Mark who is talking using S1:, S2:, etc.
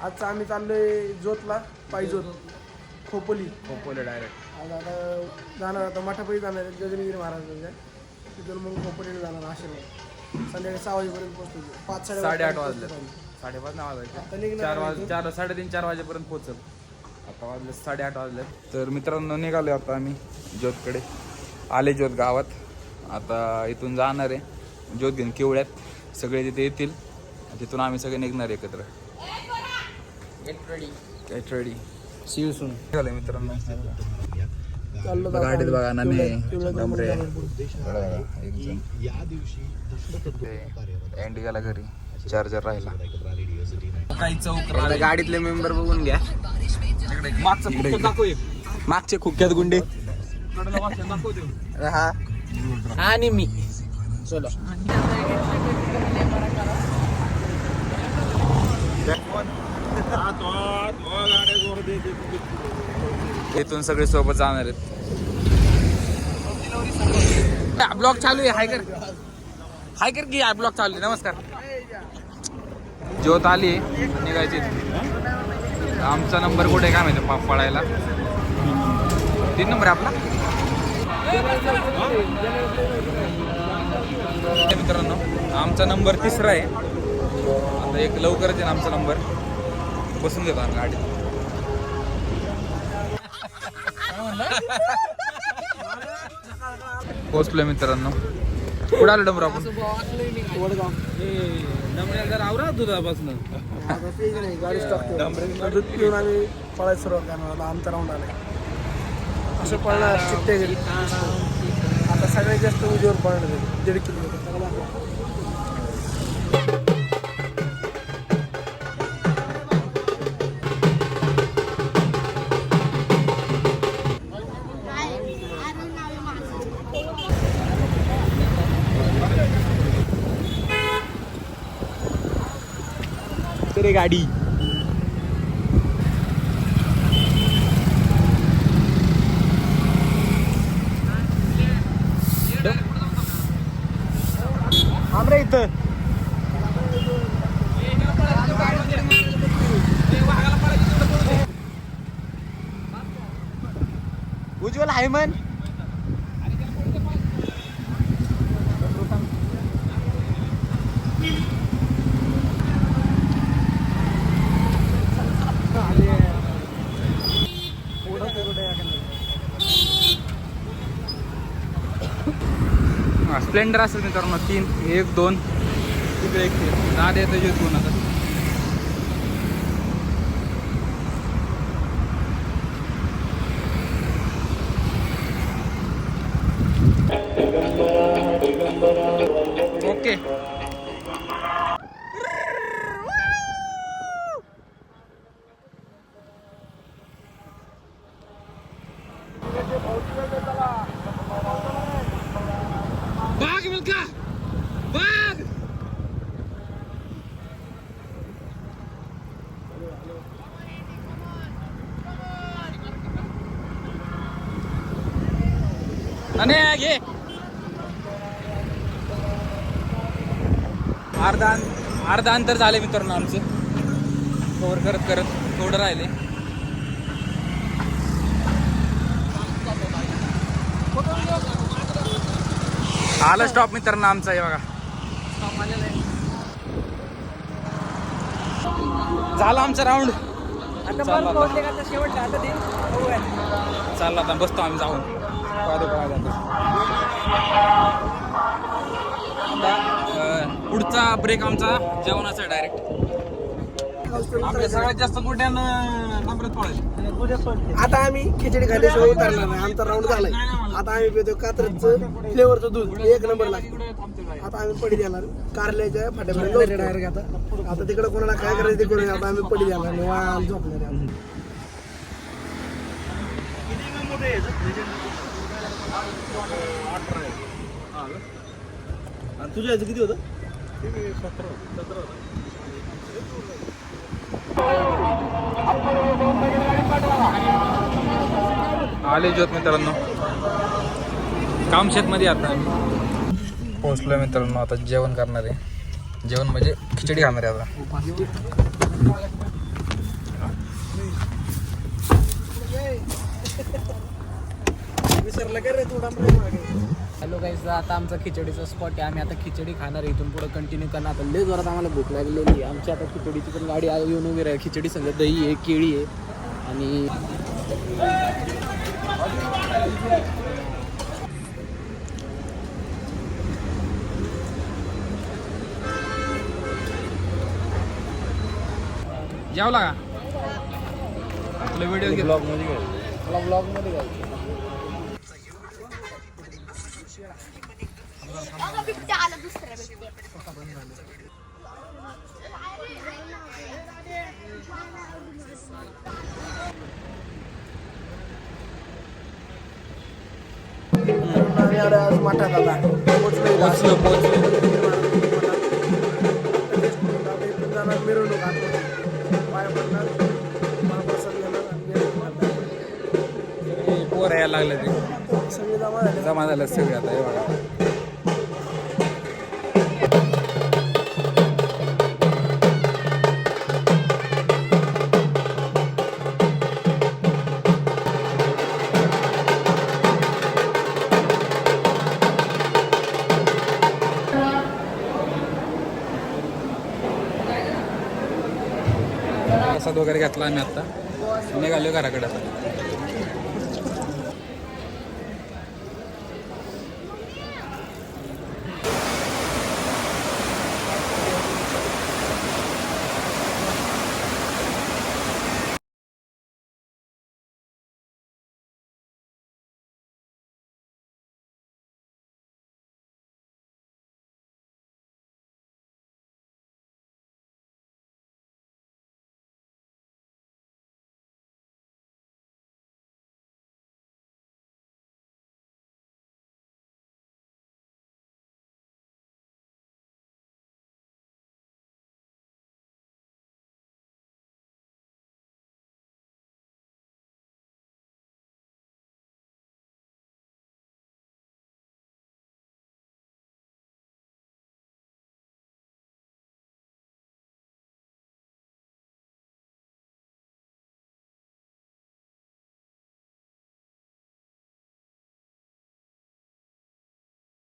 S1: आजचा आम्ही चाललोय जोतला, पायजोत खोपोली
S2: डायरेक्ट.
S1: आता जाणार, आता मठापडी जाणार आहे गगनगिरी महाराजांच्या, तिथून मग खोपोलीला जाणार आश्रम. संध्याकाळी 6 वाजेपर्यंत पोहोचतो.
S2: 5-8 वाजले. 5:30 नाही वाजायचे. 4 3:30 4 वाजेपर्यंत पोहोचल. आता वाजले 8:30 वाजले. तर मित्रांनो निघालो आता आम्ही ज्योतकडे. आले ज्योत गावात. आता इथून जाणार आहे ज्योत घेऊन केवळ्यात. सगळे तिथे येतील. तिथून आम्ही सगळे निघणार एकत्र. Get ready.
S1: See you soon.
S2: निघाले मित्रांनो.
S1: चाललो
S2: गाडीत बघा ना मी इंडिगाला घरी चार्जर राहिला. काही चौक
S3: गाडीतले मेंबर बघून घ्या. मागचे खुक्यात गुंडे हा आणि मी. चलो
S2: इथून सगळे सोबत जाणार आहेत.
S3: ब्लॉग चालू आहे. हाय कर की ब्लॉग चालू आहे. नमस्कार.
S2: ज्योत आली निघायची. आमचा नंबर कुठे काय माहिती पळायला. 3 नंबर आहे आपला. मित्रांनो आमचा नंबर 3रा आहे. आता एक लवकरच आहे आमचा नंबर. बसून घेतो आम्ही गाडीत. पोचलोय मित्रांनो. कुठं आलो डंबर आपण.
S1: वडगाव. गाडी स्टॉप दूध पिऊन आम्ही पळायला सुरुवात करणार. आमचा राऊंड आलाय. असं पळणार चिट्टे घरी. आता सगळ्यात जास्त उजेवर पळणार 1.5 किलोमीटर.
S3: गाडी आमरे इथं उज्ज्वल हायमन.
S2: स्प्लेंडर असेल मित्रांनो. 3 1 2 तिकडे 1 दाद येतं जिथून. आता ओके.
S3: बाग मिल्का बाग.
S2: आणि घे. अर्धा अंतर झाले मित्रांनो आमचं. कव्हर करत करत थोडं राहिले. आला स्टॉप मित्रांनो आमचा आहे बघा. झाला आमचा राऊंड. चालला आता बसतो आम्ही जाऊन. पुढचा ब्रेक आमचा जेवणाचा डायरेक्ट. आपल्या सगळ्यात जास्त मोठ्यानं नंबरात पळायचं.
S1: आता आम्ही खिचडी खाल्ल्याशिवाय उतरणार नाही. आमचा राऊंड झालाय. आता आम्ही पितो कात्रजचं फ्लेवरचं दूध 1 नंबर लागतं. आता आम्ही पडी देणार कारल्याच्या फाट्यापर्यंत डायरेक्ट. आता तिकडे कोणाला काय करायचं ते करून आता आम्ही पडी देणार निवांत झोपणार आहे. तुझ्या याचं किती होतं. 17
S2: आले ज्योत मित्रांनो. कामशेत मध्ये आता पोहोचलोय मित्रांनो. आता जेवण करणार आहे. जेवण म्हणजे खिचडी खाणार आहे आता.
S4: हॅलो गाईज, आता आमचा खिचडीचा स्पॉट आहे. आम्ही आता खिचडी खाणार आहे. इथून पुढे कंटिन्यू करणार. आता लय जोरात आम्हाला भूक लागलेली आहे. आमची आता खिचडीची पण गाडी येऊन वगैरे आहे. खिचडी संग दही आहे, केळी आहे आणि
S3: जेवला का आपला व्हिडिओ
S4: मला ब्लॉगमध्ये घ्यायचं.
S1: आज मठात आता
S3: पोचलो
S1: मिरवणूक पाया पडणार महाप्रसाद घेणार
S2: पोर यायला लागले ते
S1: सगळे जमा झाले.
S2: जमा झालं सगळे आता हे बघा. प्रसाद वगैरे घेतला आम्ही आता निघालो घराकडे.